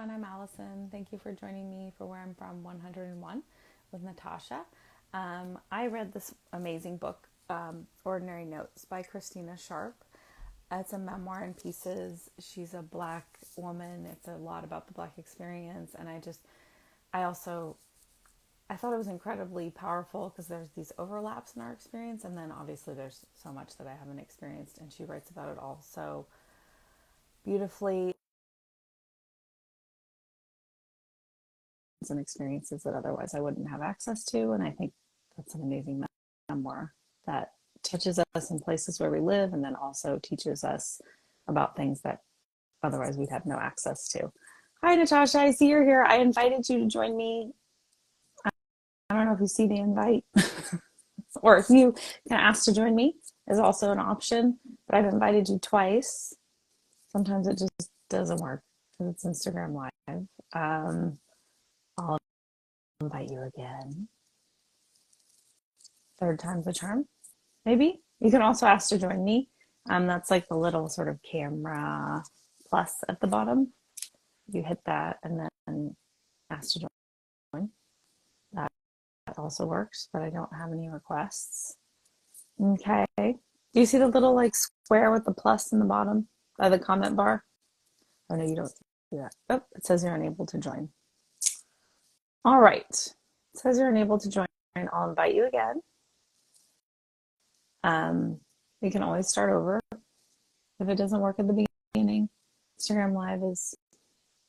everyone. I'm Allison. Thank you for joining me for Where I'm From 101 with Natasha. I read this amazing book, Ordinary Notes by Christina Sharp. It's a memoir in pieces. She's a Black woman. It's a lot about the Black experience. And I thought it was incredibly powerful because there's these overlaps in our experience. And then obviously there's so much that I haven't experienced. And she writes about it all so beautifully, and experiences that otherwise I wouldn't have access to. And I think that's an amazing memoir that touches us in places where we live and then also teaches us about things that otherwise we'd have no access to. Hi, Natasha. I see you're here. I invited you to join me. I don't know if you see the invite or if you can ask to join me is also an option, but I've invited you twice. Sometimes it just doesn't work because it's Instagram Live. I'll invite you again. Third time's a charm, maybe. You can also ask to join me. That's like the little sort of camera plus at the bottom. You hit that and then ask to join. That also works, but I don't have any requests. Okay. Do you see the little like square with the plus in the bottom by the comment bar? Oh, no, you don't see that. Oh, it says you're unable to join. All right. It says you're unable to join. I'll invite you again. We can always start over if it doesn't work at the beginning. Instagram Live is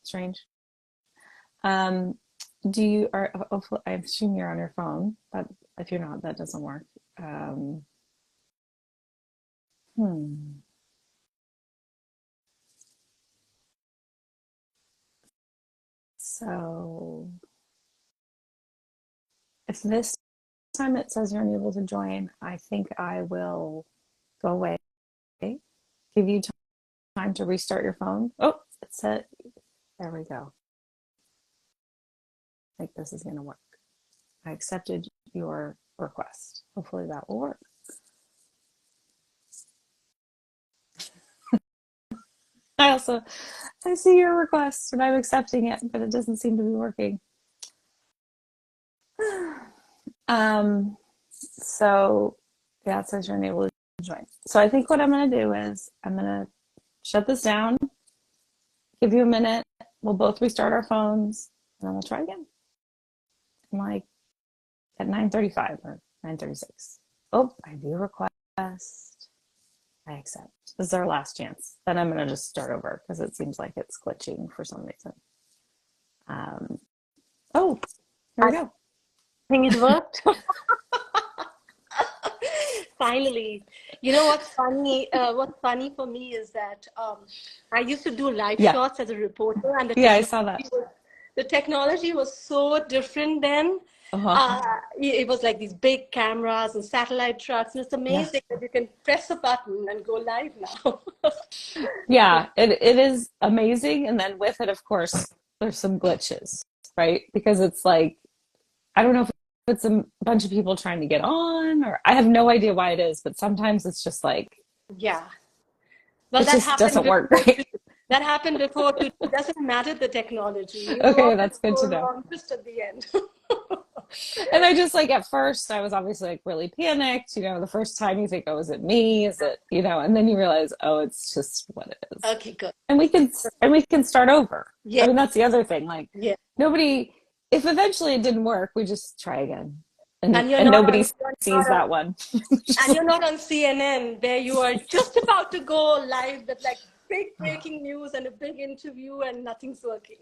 strange. Hopefully, I assume you're on your phone, but if you're not, that doesn't work. So if this time it says you're unable to join, I think I will go away, give you time to restart your phone. Oh, it said, there we go. I think this is going to work. I accepted your request. Hopefully that will work. I see your request and I'm accepting it, but it doesn't seem to be working. So yeah, it says you're unable to join. So I think what I'm going to do is I'm going to shut this down, give you a minute. We'll both restart our phones and then we'll try again. Like at 9:35 or 9:36. Oh, I do request. I accept. This is our last chance. Then I'm going to just start over because it seems like it's glitching for some reason. Oh, here we go. I think it worked. Finally. You know what's funny? What's funny for me is that I used to do live shots as a reporter, and I saw that. The technology was so different then. It was like these big cameras and satellite trucks. And it's amazing that you can press a button and go live now. Yeah, it is amazing. And then with it, of course, there's some glitches, right? Because it's like, I don't know if it's a bunch of people trying to get on, or I have no idea why it is, but sometimes it's just like, yeah. Well, it just doesn't work right. That happened before too. It doesn't matter the technology. You Okay, that's good to know. on just at the end. And I just like at first I was obviously like really panicked, the first time you think, oh, is it me? Is it, and then you realize, oh, it's just what it is. Okay, good. And we can start over. Yeah. I mean, that's the other thing. Like if eventually it didn't work, we just try again. And nobody sees that one. And you're not on CNN where you are just about to go live with like big breaking news and a big interview and nothing's working.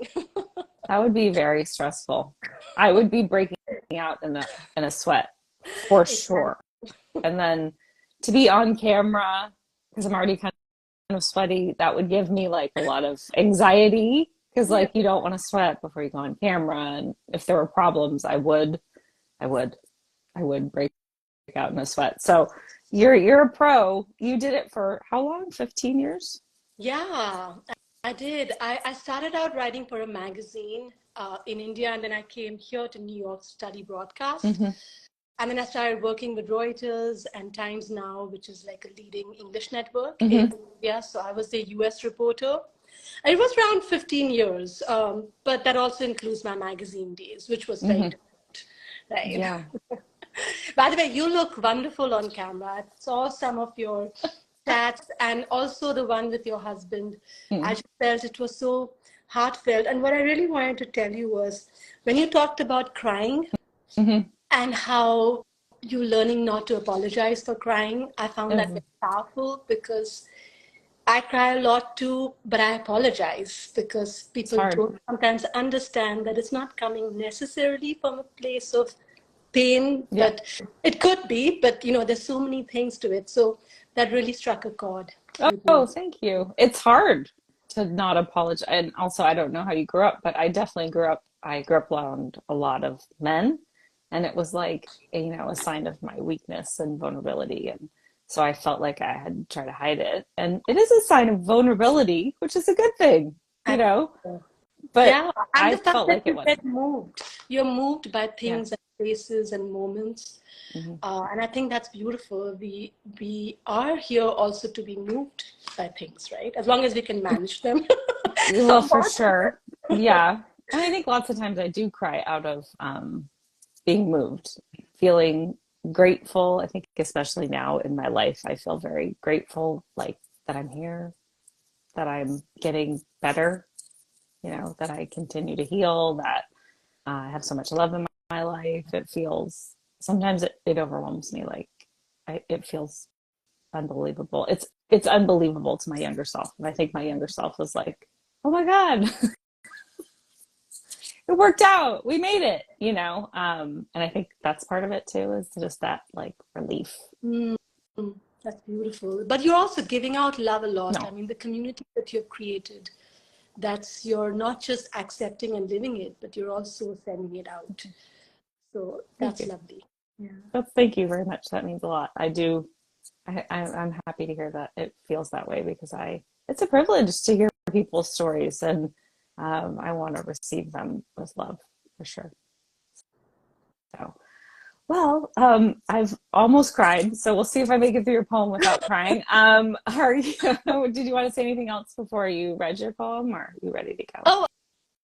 That would be very stressful. I would be breaking out in a sweat for sure. And then to be on camera, because I'm already kind of sweaty, that would give me like a lot of anxiety because like you don't want to sweat before you go on camera. And if there were problems, I would break out in a sweat. So you're a pro. You did it for how long? 15 years? Yeah, I did. I started out writing for a magazine in India, and then I came here to New York to study broadcast. Mm-hmm. And then I started working with Reuters and Times Now, which is like a leading English network Mm-hmm. in India. So I was the US reporter. It was around 15 years, but that also includes my magazine days, which was very different, right? Yeah. By the way, you look wonderful on camera. I saw some of your stats and also the one with your husband. I just felt it was so heartfelt. And what I really wanted to tell you was when you talked about crying and how you learning not to apologize for crying, I found that very powerful because I cry a lot too, but I apologize because It's people hard. don't sometimes understand that it's not coming necessarily from a place of pain, Yeah. but it could be, but there's so many things to it. So that really struck a chord with me. Oh, thank you. It's hard to not apologize. And also, I don't know how you grew up, but I grew up around a lot of men. And it was like, a sign of my weakness and vulnerability. And so I felt like I had to try to hide it. And it is a sign of vulnerability, which is a good thing, I think so. but Yeah, and I the fact felt that like it you get wasn't. moved, you're moved by Yeah. things and places and moments. Hmm. And I think that's beautiful. We are here also to be moved by things, right? As long as we can manage them Well, for somewhat. sure. Yeah. And I think lots of times I do cry out of being moved, feeling grateful. I think, especially now in my life, I feel very grateful, like that I'm here, that I'm getting better, that I continue to heal, that I have so much love in my life. It feels, sometimes it overwhelms me. Like, it feels unbelievable. It's unbelievable to my younger self. And I think my younger self was like, oh my God, it worked out. We made it, and I think that's part of it too, is just that like relief. Mm, that's beautiful. But you're also giving out love a lot. I No, mean, the community that you've created, that's you're not just accepting and living it, but you're also sending it out. So thank that's you. lovely. Yeah. Thank you very much. That means a lot. I do. I'm happy to hear that it feels that way, because it's a privilege to hear people's stories, and I want to receive them with love for sure. So, well, I've almost cried, so we'll see if I make it through your poem without crying. Are you, did you want to say anything else before you read your poem, or are you ready to go? Oh,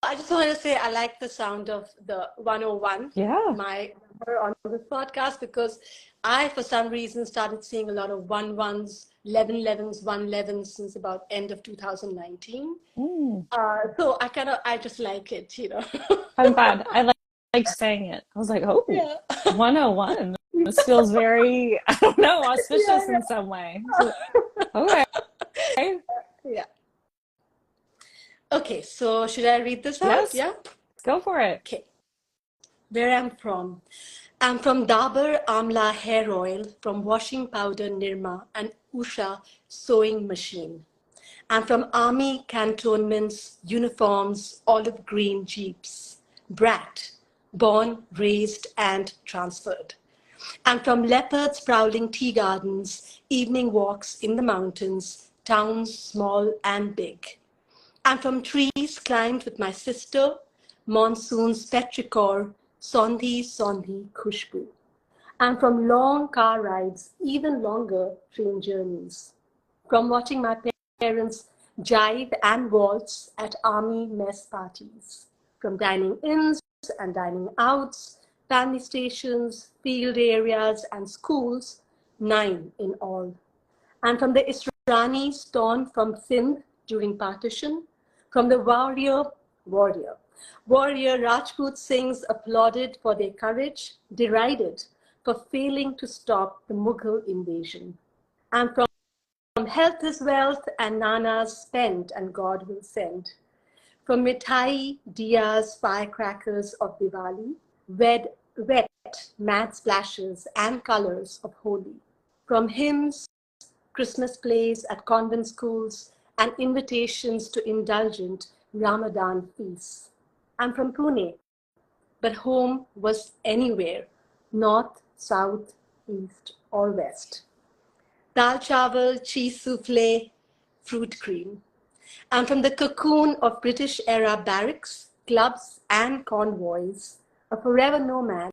I just wanted to say I like the sound of the 101, Yeah. my number on this podcast, because I, for some reason, started seeing a lot of 1 1s, 11 11s, 111s since about end of 2019. Mm, So I just like it. I'm glad. Liked saying it. I was like, oh, Yeah. 101. This feels very, I don't know, auspicious Yeah, in some way. So, okay. yeah. Okay, so should I read this out? Yes, Yeah? go for it. Okay. Where I'm from. I'm from Dabur Amla hair oil, from washing powder Nirma and Usha sewing machine. I'm from army cantonments, uniforms, olive green jeeps. Brat, born, raised, and transferred. And from leopards prowling tea gardens, evening walks in the mountains, towns small and big. And from trees climbed with my sister, monsoons petrichor, Sondhi Sondhi Khushbu. And from long car rides, even longer train journeys. From watching my parents jive and waltz at army mess parties. From dining ins and dining outs, family stations, field areas, and schools, 9 in all. And from the Isranis torn from Sindh during partition, from the warrior, warrior Rajput Singhs applauded for their courage, derided for failing to stop the Mughal invasion. And from health is wealth and nanas spent and God will send. From mithai, diyas, firecrackers of Diwali, wet, mad splashes and colors of Holi. From hymns, Christmas plays at convent schools, and invitations to indulgent Ramadan feasts. I'm from Pune, but home was anywhere, north, south, east, or west. Dal chawal, cheese souffle, fruit cream. I'm from the cocoon of British era barracks, clubs, and convoys, a forever nomad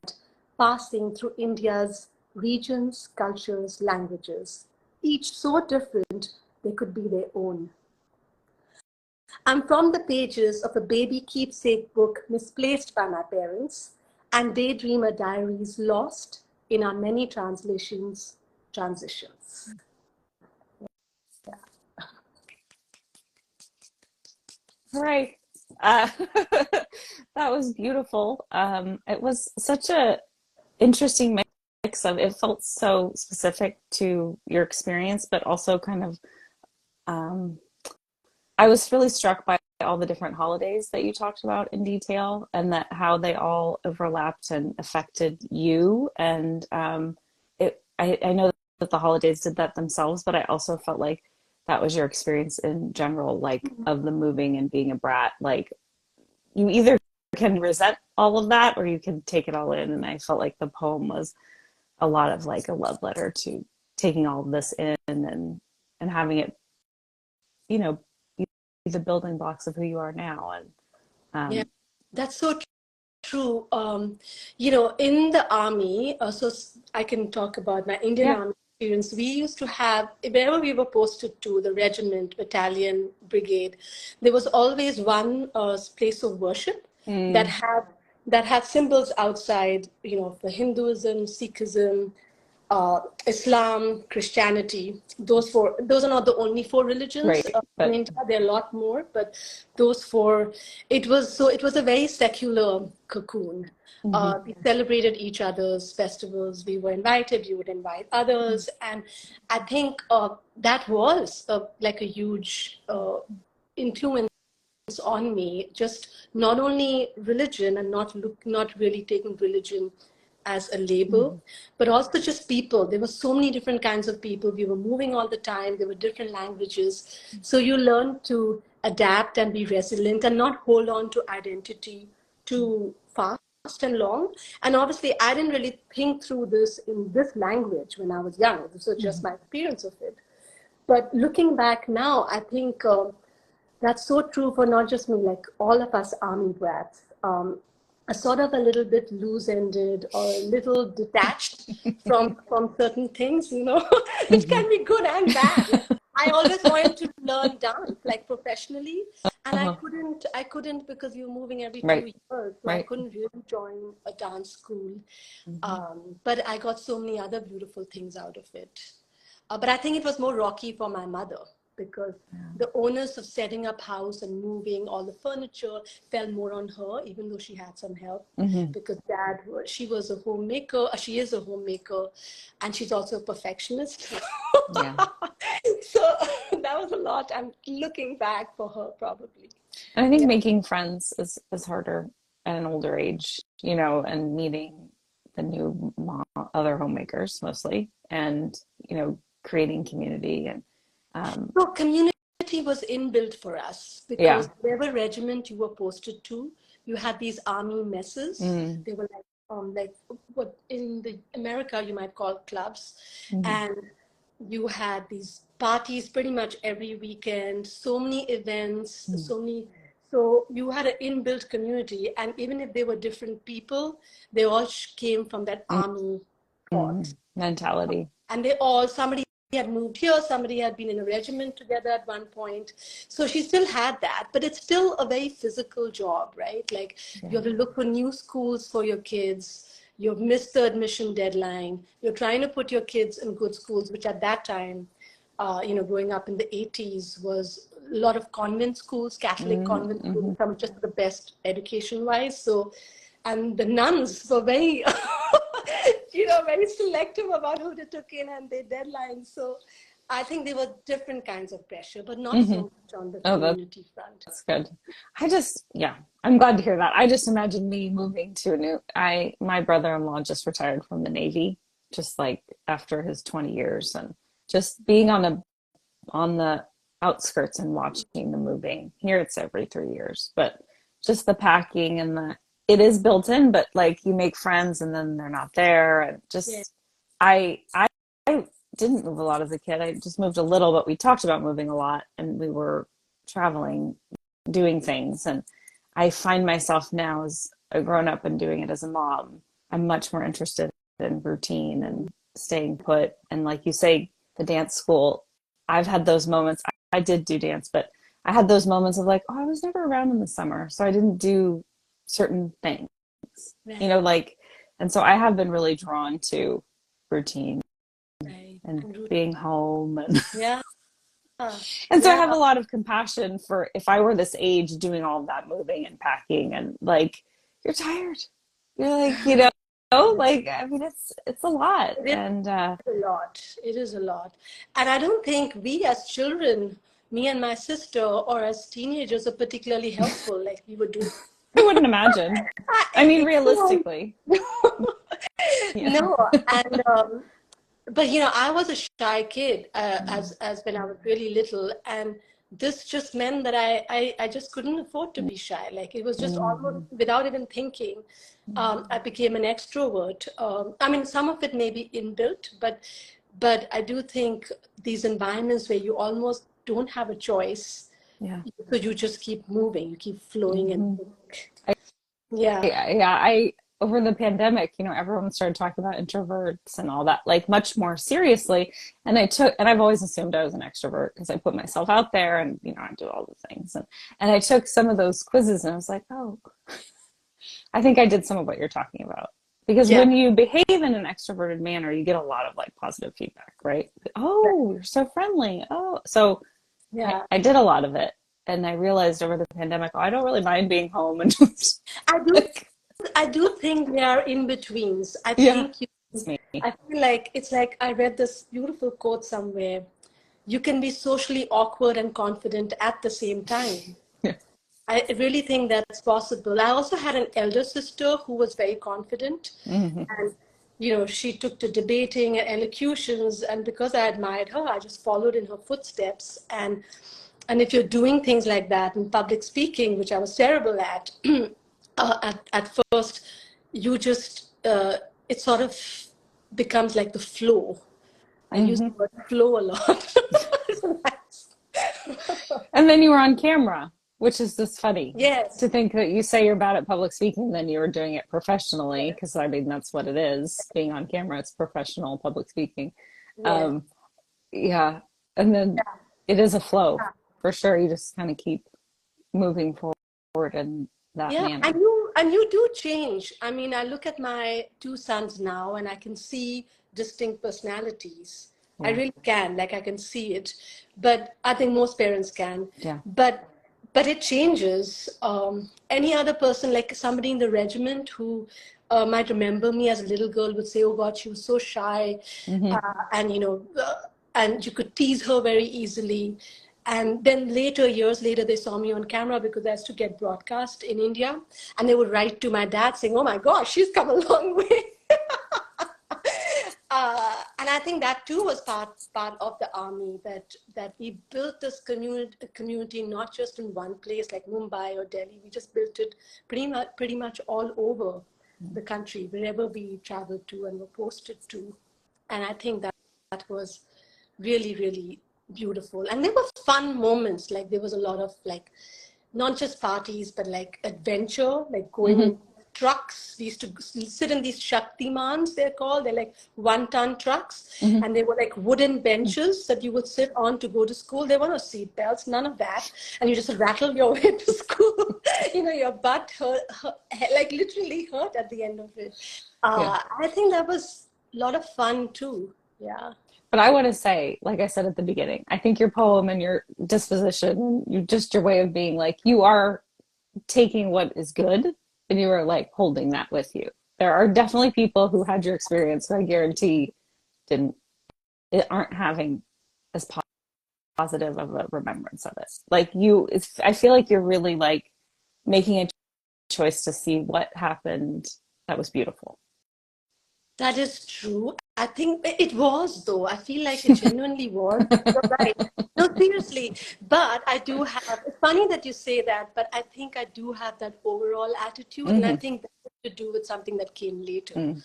passing through India's regions, cultures, languages, each so different they could be their own. I'm from the pages of a baby keepsake book misplaced by my parents and daydreamer diaries lost in our many translations, transitions. Right. Uh, that was beautiful. It was such a interesting mix of it felt so specific to your experience, but also kind of um, I was really struck by all the different holidays that you talked about in detail and that how they all overlapped and affected you. And I know that the holidays did that themselves, but I also felt like that was your experience in general, like of the moving and being a brat. Like you either can resent all of that or you can take it all in. And I felt like the poem was a lot of like a love letter to taking all of this in and having it, you know, be the building blocks of who you are now. And Yeah, um, that's so true. In the army, I can talk about my Indian yeah. army experience. We used to have, wherever we were posted to, the regiment, battalion, brigade, there was always one place of worship that Mm, had symbols outside, for Hinduism, Sikhism, Islam, Christianity. Those are not the only four religions right. in But India. There are a lot more, but those four. It was a very secular cocoon. mhm, We celebrated each other's festivals. We were invited. You would invite others, and I think that was like a huge influence on me, just not only religion and not really taking religion as a label, mhm, but also just people. There were so many different kinds of people. We were moving all the time. There were different languages. So you learn to adapt and be resilient and not hold on to identity too fast and long. And obviously, I didn't really think through this in this language when I was young. This was just mhm, my experience of it. But looking back now, I think that's so true for not just me, like all of us army brats. Are sort of a little bit loose-ended or a little detached from certain things, which mhm. can be good and bad. Like I always wanted to learn dance, like professionally, and I Uh-huh. couldn't. I couldn't because you're moving every few Right. years, so I Right. couldn't really join a dance school. Mhm, But I got so many other beautiful things out of it. But I think it was more rocky for my mother because yeah. the onus of setting up house and moving all the furniture fell more on her, even though she had some help. Mhm, Because she was a homemaker, she is a homemaker, and she's also a perfectionist. yeah. So that was a lot. I'm looking back for her, probably. And I think Yeah. making friends is harder at an older age, and meeting the new other homemakers mostly, and creating community and So community was inbuilt for us yeah. because whatever regiment you were posted to, you had these army messes. Mm, They were like what in the America you might call clubs, mhm, and you had these parties pretty much every weekend. So many events, mm, so you had an inbuilt community, and even if they were different people, they all came from that army thought, mentality. and somebody had moved here, somebody had been in a regiment together at one point, so she still had that, but it's still a very physical job, right? Like you Yeah. have to look for new schools for your kids, you've missed the admission deadline, you're trying to put your kids in good schools, which at that time, growing up in the 80s, was a lot of convent schools, Catholic Mm, convent schools, mhm. some just the best education wise. So, and the nuns were very very selective about who they took in and their deadlines. So I think there were different kinds of pressure, but not so Mhm. much on the Oh, community front. that's good. Yeah, I'm glad to hear that. I just imagine me moving to my brother-in-law just retired from the Navy, just like after his 20 years, and just being on the outskirts and watching the moving. Here it's every 3 years, but just the packing and it is built in, but like you make friends and then they're not there. And Yeah. just, I didn't move a lot as a kid. I just moved a little, but we talked about moving a lot and we were traveling, doing things. And I find myself now as a grown up and doing it as a mom, I'm much more interested in routine and staying put. And like you say, the dance school, I've had those moments. I did do dance, but I had those moments of like, oh, I was never around in the summer, so I didn't do certain things, you Right, know, like, and so I have been really drawn to routine right. and And root. being home and Yeah, and so I yeah. have a lot of compassion for if I were this age doing all of that moving and packing and like you're tired. You're like, like I mean it's a lot. It And is a lot. It is a lot. And I don't think we as children, me and my sister, or as teenagers, are particularly helpful like we were doing. I wouldn't imagine. I mean No, realistically. Yeah. no. And but I was a shy kid as when I was really little, and this just meant that I just couldn't afford to be shy. Like it was just almost Mhm. without even thinking, I became an extrovert. I mean, some of it may be inbuilt, but I do think these environments where you almost don't have a choice, Yeah. so you just keep moving, you keep flowing, and Hmm. yeah, Yeah, I over the pandemic, everyone started talking about introverts and all that, like much more seriously. And I've always assumed I was an extrovert because I put myself out there and I do all the things. And I took some of those quizzes and I was like, oh, I think I did some of what you're talking about. Because yeah, when you behave in an extroverted manner, you get a lot of like positive feedback, right? Oh, you're so friendly. Oh, so yeah. I did a lot of it. And I realized over the pandemic, oh, I don't really mind being home and just I do like, I do think they are in betweens. I yeah, think it's me. I feel like it's like I read this beautiful quote somewhere. You can be socially awkward and confident at the same time. Yeah. I really think that's possible. I also had an elder sister who was very confident, Hmm. and she took to debating and elocutions, and because I admired her, I just followed in her footsteps. And if you're doing things like that in public speaking, which I was terrible at, at first, you just it sort of becomes like the flow. I use the Hmm. word flow a lot. So And then you were on camera, which is just funny to yes, think that you say you're bad at public speaking, then you were doing it professionally, because I mean, that's what it is. Being on camera, it's professional public speaking. yes. Um, yeah. And then it is a flow for sure. You just kind of keep moving forward in that Yeah, and manner. you do change. I mean, I look at my two sons now and I can see distinct personalities. I Yeah. really can, like I can see it. But I think most parents can. Yeah. But but it changes. Any other person, like somebody in the regiment who might remember me as a little girl, would say, "Oh God, she was so shy," Hmm. and and you could tease her very easily. And then later, years later, they saw me on camera because I used to get broadcast in India, and they would write to my dad saying, "Oh my gosh, she's come a long way." And I think that too was part of the army, that we built this community not just in one place like Mumbai or Delhi. We just built it pretty much all over the country, wherever we traveled to and were posted to. And I think that was really, really beautiful. And there were fun moments. Like there was a lot of like not just parties, but like adventure, like going Hmm. in trucks. We used to sit in these Shaktimans, they're called. They're like 1-ton trucks. Hmm. And they were like wooden benches that you would sit on to go to school. There were no seat belts, none of that. And you just rattle your way to school. Your butt hurt, like literally hurt at the end of it. Yeah. I think that was a lot of fun too. Yeah. But I want to say, like I said at the beginning, I think your poem and your disposition, you just your way of being, like you are taking what is good and you are like holding that with you. There are definitely people who had your experience who I guarantee didn't aren't having as positive of a remembrance of it. Like I feel like you're really like making a choice to see what happened that was beautiful. That is true. I think it was, though. I feel like it genuinely was. You're right. No, seriously. But I do have, it's funny that you say that, but I think I do have that overall attitude. And I Hmm. think that has to do with something that came later. Mm.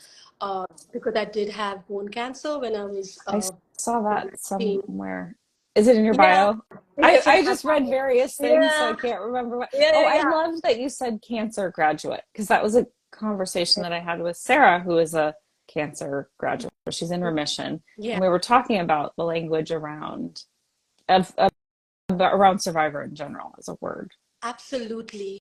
Because I did have bone cancer when I was I saw that 19. somewhere. Is it in your Yeah, bio? I, it's in I my just read bio. various things, so I Yeah, can't remember what. yeah, Oh, yeah, I yeah. love that you said cancer graduate because that was a conversation that I had with Sarah, who is a cancer graduate. She's in remission, Yeah. and we were talking about the language around of but around survivor in general as a word. Absolutely.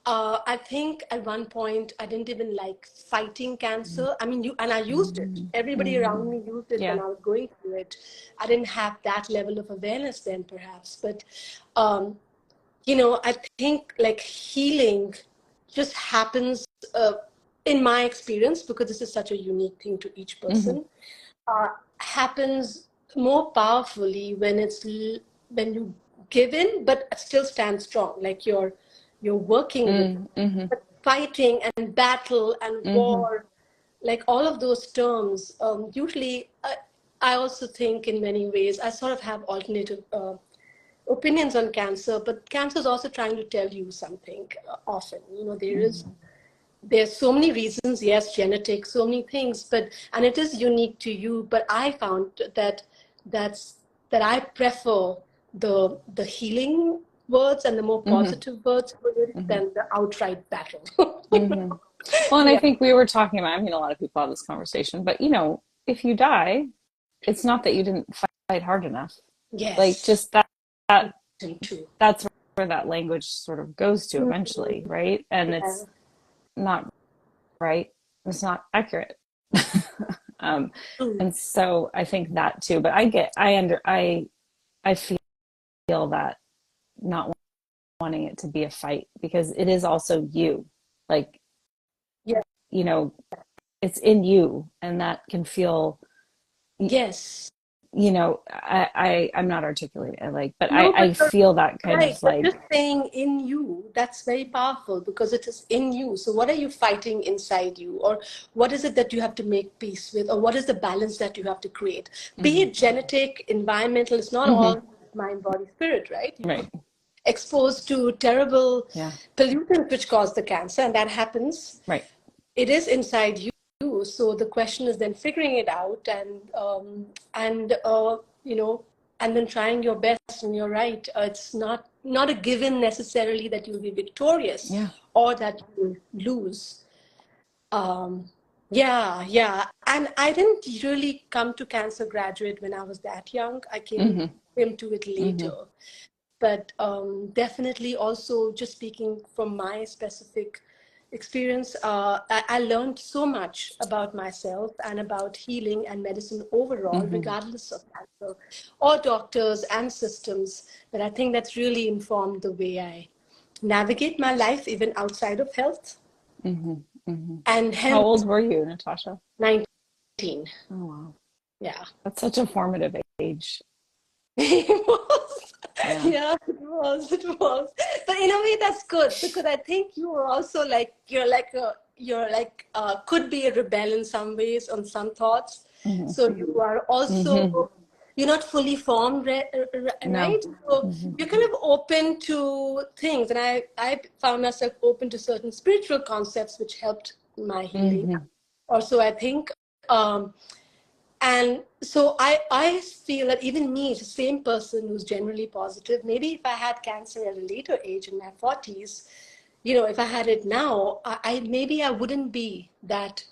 I think at one point I didn't even like fighting Mm-hmm. cancer. I mean, and I used it. Everybody Mm-hmm. around me used it when Yeah. I was going through it. I didn't have that level of awareness then, perhaps. But, um, I think like healing just happens in my experience, because this is such a unique thing to each Mm-hmm. person, uh, happens more powerfully when when you give in but still stand strong, like you're working with Mm-hmm. but fighting and battle and Mm-hmm. war, like all of those terms. Usually, I also think in many ways I sort of have alternative opinions on cancer, but cancer is also trying to tell you something. Often, Mm-hmm. there's so many reasons, yes, genetic, so many things, but and it is unique to you. But I found that's that I prefer the healing words and the more Mm-hmm. positive words for it Mm-hmm. than the outright battle. Mm-hmm. Well, and I Yeah. think we were talking about, I mean, a lot of people have this conversation, but if you die, it's not that you didn't fight hard enough. Like Yes. just that Important too. that's where that language sort of goes to Mhm. eventually, right? And Yeah. it's not right. It's not accurate. um, True. and so I think that too. But I feel that not wanting it to be a fight because it is also you. Like, Yeah. you know, it's in you, and that can feel Yes. I'm not articulating it, like, but No, but I feel that kind right, of but like, just saying in you, that's very powerful because it is in you. So, what are you fighting inside you? Or what is it that you have to make peace with? Or what is the balance that you have to create? Be mm-hmm, it genetic, environmental, it's not mm-hmm, all mind, body, spirit, right? You could right, be exposed to terrible yeah, pollutants which cause the cancer, and that happens. right, It is inside you. So the question is then figuring it out, and and then trying your best. And you're right, it's not a given necessarily that you'll be victorious yeah, or that you'll lose. um, yeah, yeah. And I didn't really come to cancer graduate when I was that young. I came mm-hmm, came to it mm-hmm, later. But definitely also just speaking from my specific experience, I learned so much about myself and about healing and medicine overall, mm-hmm, regardless of cancer or doctors and systems, that I think that's really informed the way I navigate my life even outside of health. mm-hmm, mm-hmm. And How hence old were you, Natasha? 19. Oh wow, Yeah. that's such a formative age. It was. Yeah. Yeah, it was. It was. But in a way, that's good because I think you are also like could be a rebel in some ways on some thoughts. Mm-hmm, So you are mm-hmm. also you're not fully formed, No. right? So Mm-hmm, you're kind of open to things, and I found myself open to certain spiritual concepts which helped my healing. mm-hmm, Also, I think. And so I feel that even me, the same person who's generally positive, maybe if I had cancer at a later age in my 40s, if I had it now, I maybe I wouldn't be that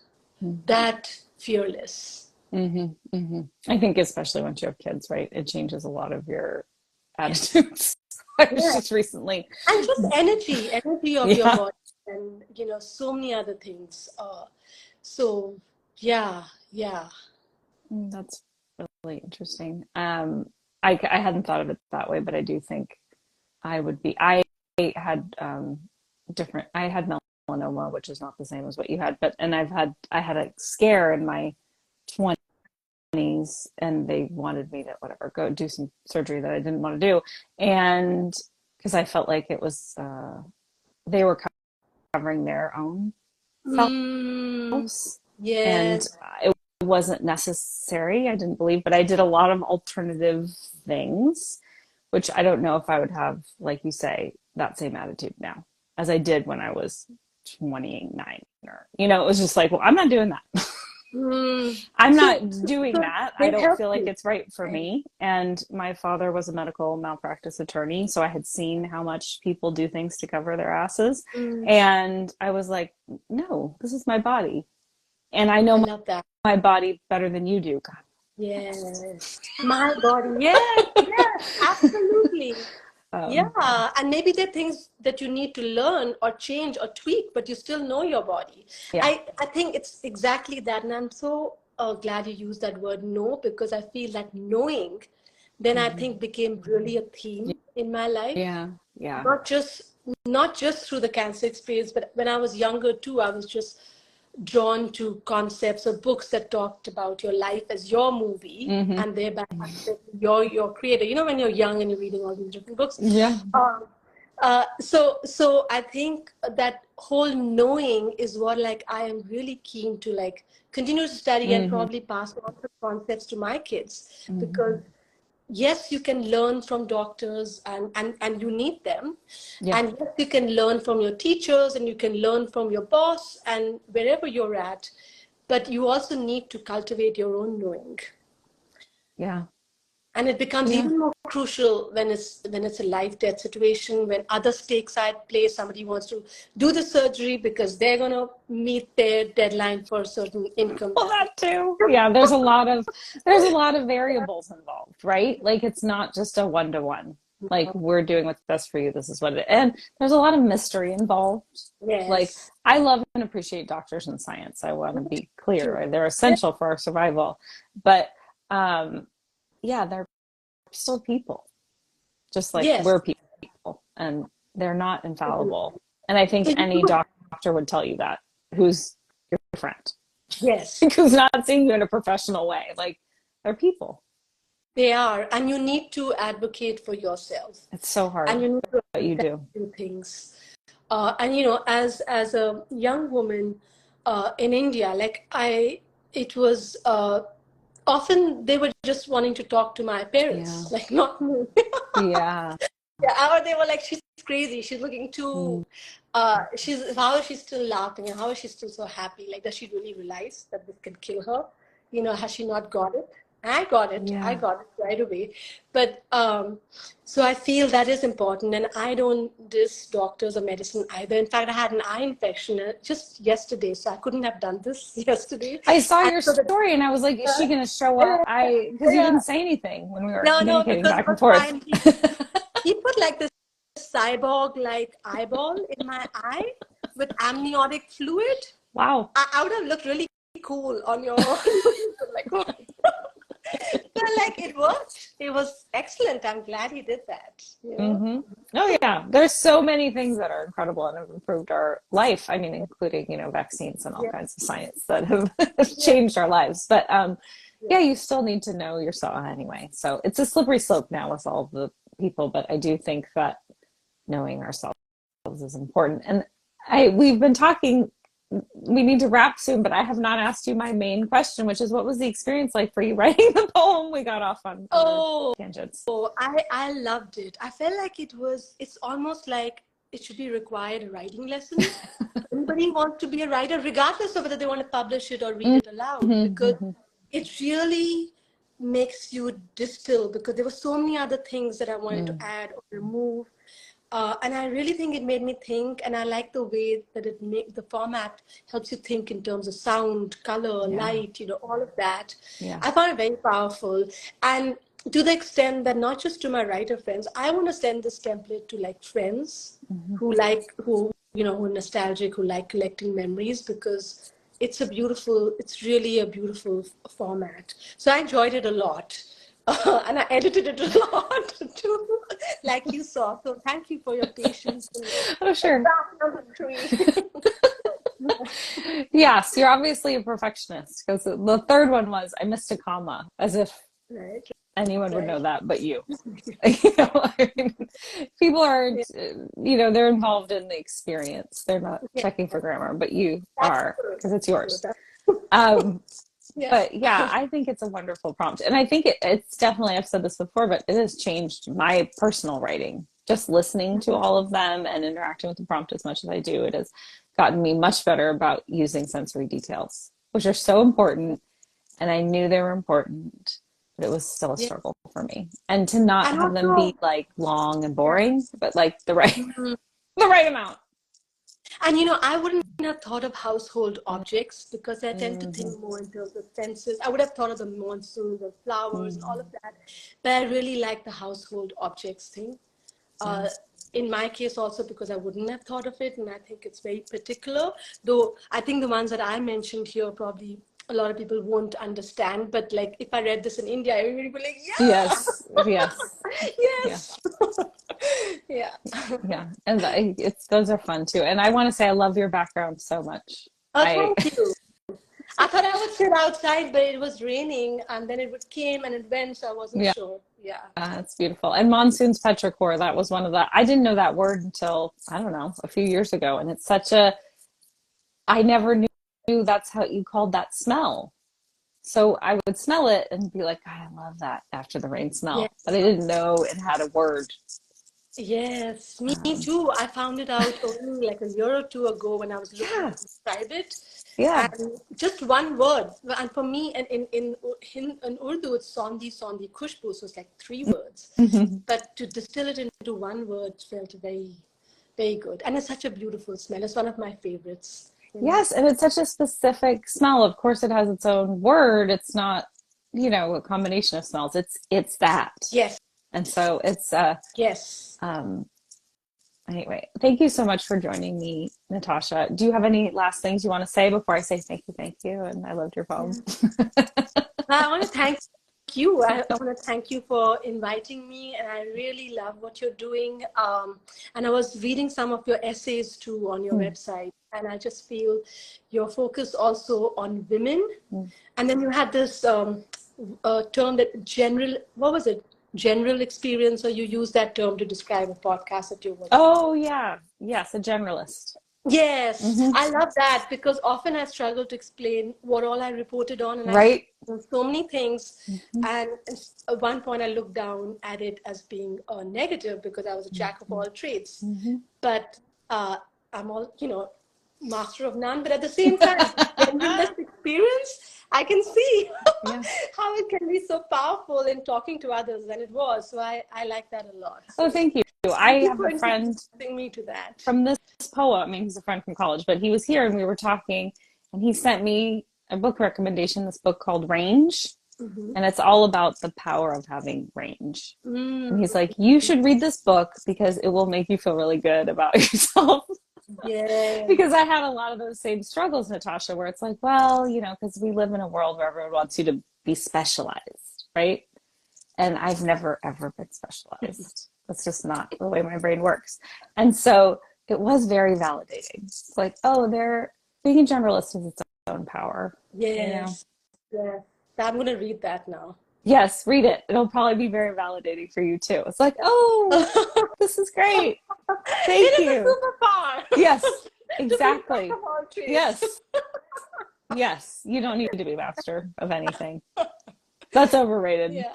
fearless. mm-hmm, mm-hmm. I think especially once you have kids, right? It changes a lot of your Yes. attitudes. I was Yeah. just recently, And just energy of your yeah. body, and so many other things. So yeah, yeah. That's really interesting. I hadn't thought of it that way, but I do think I had I had melanoma, which is not the same as what you had, but, and I had a scare in my 20s and they wanted me to, whatever, go do some surgery that I didn't want to do. And because I felt like it was, they were covering their own Mm, selves and yes. it wasn't necessary. I didn't believe, but I did a lot of alternative things, which I don't know if I would have, like you say, that same attitude now as I did when I was 29 or, it was just like, well, I'm not doing that. Mm. I'm So, not doing so that. I they don't help feel like you. it's right for Right? me. And my father was a medical malpractice attorney. So I had seen how much people do things to cover their asses. Mm, And I was like, no, this is my body. And I I know love that. my body better than you do. God, Yes. My body. Yes, yes, absolutely. Um, Yeah, and maybe there are things that you need to learn or change or tweak, but you still know your body. yeah. I think it's exactly that, and I'm so glad you used that word know, because I feel that knowing then I think Mhm. became really a theme in my life. Yeah. Yeah. Not just not just through the cancer experience, but when I was younger too, I was just drawn to concepts or books that talked about your life as your movie, Hmm. and thereby your creator. You know, when you're young and you're reading all these different books. Yeah. So I think that whole knowing is what, like, I am really keen to, like, continue to study and Hmm. probably pass on the concepts to my kids, Hmm. because yes, you can learn from doctors, and you need them. Yeah. And yes, you can learn from your teachers, and you can learn from your boss and wherever you're at. But you also need to cultivate your own knowing. Yeah. And it becomes Yeah. even more crucial when it's a life death situation, when other stakes are at play. Somebody wants to do the surgery because they're going to meet their deadline for a certain income Well, that that too. Yeah, there's a lot of variables involved, right? Like it's not just a one to one. Like we're doing what's best for you. This is what it is. And there's a lot of mystery involved. Like yes, I love and appreciate doctors and science. I want to be clear. true. Right? They're essential for our survival. But um yeah, they're still people, just like Yes. we're people, and they're not infallible. And I think So you any would, doctor would tell you that who's your friend. yes, Who's not seeing you in a professional way. Like they're people. they are, and you need to advocate for yourself, It's so and hard, you need to but you understand do. things. And as a young woman in India, like it was often they were just wanting to talk to my Yeah. parents, like not me. Yeah. Yeah, or they were like, she's crazy. She's looking Mm. too. How is she still laughing, and how is she still so happy? Like, does she really realize that this can kill her? Has she not got it? I got it. I Yeah. got it right away. But so I feel that is important, and I don't diss doctors or medicine either. In fact, I had an eye infection just yesterday, so I couldn't have done this yesterday. I saw And your so the story and I was like, is she going to show up? Because you yeah, didn't say anything when we were no, communicating because it back and was forth. fine. He put like this cyborg like eyeball in my eye with amniotic fluid. Wow. I would have looked really cool on your like, but like it worked. It was excellent. I'm glad he did that. Hmm. Oh yeah, there's so many things that are incredible and have improved our life. I mean, including vaccines and all Yeah, kinds of science that have yeah, changed our lives. But yeah, yeah, you still need to know yourself anyway. So it's a slippery slope now with all the people. But I do think that knowing ourselves is important. And we've been talking. We need to wrap soon, but I have not asked you my main question, which is what was the experience like for you writing the poem? We got off on other Oh, tangents. I loved it. I felt like it's almost like it should be required a writing lesson. Anybody wants to be a writer, regardless of whether they want to publish it or read it aloud, because Mm-hmm. it really makes you distill, because there were so many other things that I wanted to Mm. add or remove. And I really think it made me think, and I like the way that the format helps you think in terms of sound, color, Yeah. light, all of that. Yeah. I found it very powerful. And to the extent that not just to my writer friends, I want to send this template to like friends Hmm. who are nostalgic, who like collecting memories, because it's really a beautiful format. So I enjoyed it a lot. And I edited it a lot too, like you saw. So thank you for your patience and your Oh, sure. example of the tree. Yes, you're obviously a perfectionist because the third one was I missed a comma, as if Right, anyone would know right. that but you. I mean, people Yeah, aren't, they're involved in the experience. They're not yeah. checking for grammar, but you That's are true. because it's That's true. yours. Um, Yeah. but yeah, I think it's a wonderful prompt. And I think it's definitely, I've said this before, but it has changed my personal writing. Just listening to all of them and interacting with the prompt as much as I do, it has gotten me much better about using sensory details, which are so important. And I knew they were important, but it was still a Yeah. struggle for me. And to not And have them be also, like long and yeah. boring, but like the right Mhm. the right amount. And I wouldn't have thought of household objects because I tend to Mm-hmm. think more in terms of senses. I would have thought of the monsoon, the flowers, and all Mm-hmm. of that. But I really like the household objects thing. Yeah. Uh, in my case, also because I wouldn't have thought of it, and I think it's very particular. Though I think the ones that I mentioned here probably a lot of people won't understand. But like if I read this in India, everybody would be like, "Yeah, Yes. Yes. Yeah. yes, yeah." Yeah. And it's those are fun too. And I want to say I love your background so much. Oh, I thank you. I thought I would sit outside, but it was raining, and then it would came and it went, so I wasn't yeah, sure. Yeah. it's beautiful. And monsoons petrichor, that was one of the I didn't know that word until I don't know, a few years ago. And it's such a I never knew that's how you called that smell. So I would smell it and be like, God, I love that after the rain smell. But I Yes. didn't know it had a word. Yes, me Um, too. I found it out only like a year or two ago when I was looking yeah, to describe it. yeah. And just one word. And for me, and in Urdu, it's sondi, sondi, khushbu. So it's like three words. Mhm. But to distill it into one word felt very, very good. And it's such a beautiful smell. It's one of my favorites, you know. Yes, and it's such a specific smell. Of course, it has its own word. It's not, a combination of smells. It's that. Yes, And so it's yes. um anyway, thank you so much for joining me, Natasha. Do you have any last things you want to say before I say thank you, and I loved your poem? Yeah. I want to thank you. I want to thank you for inviting me, and I really love what you're doing. And I was reading some of your essays too on your website, and I just feel your focus also on women. And then you had this term that what was it? General experience, or you use that term to describe a podcast that you're working on. Oh yeah. Yes, a generalist. Yes, Hmm. I love that because often I struggle to explain what all I reported on, and I Right? reported on so many things. Hmm. And at one point, I looked down at it as being a negative because I was a jack of Hmm. all trades. Hmm. But I'm all, master of none. But at the same time, generalist experience, I can see Yeah. how it can be so powerful in talking to others, and it was. So I like that a lot. Oh, So thank you. thank I you have for a friend introducing me to that. from this poem. I mean, he's a friend from college, but he was here and we were talking, and he sent me a book recommendation, this book called Range, Mm-hmm. and it's all about the power of having range. And Mm, he's like, you should read this book because it will make you feel really good about yourself. yes, Because I had a lot of those same struggles, Natasha, where it's like, well, because we live in a world where everyone wants you to be specialized, right? And I've never ever been specialized. That's just not the way my brain works. And so it was very validating. It's like, oh, they're being a generalist is its own power. yes, yes. I'm going to read that now. Yes, read it. It'll probably be very validating for you too. It's like, oh, it this is great. Thank is a you. superpower Yes, to be jack of exactly. all trades. Yes, yes. You don't need to be master of anything. That's overrated. Yeah.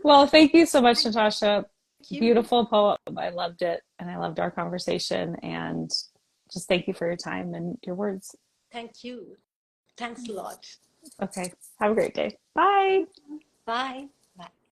Well, thank you so much, Natasha. Thank you. Beautiful poem. I loved it. And I loved our conversation. And just thank you for your time and your words. Thank you. Thanks a lot. Okay. Have a great day. Bye. Bye. Bye.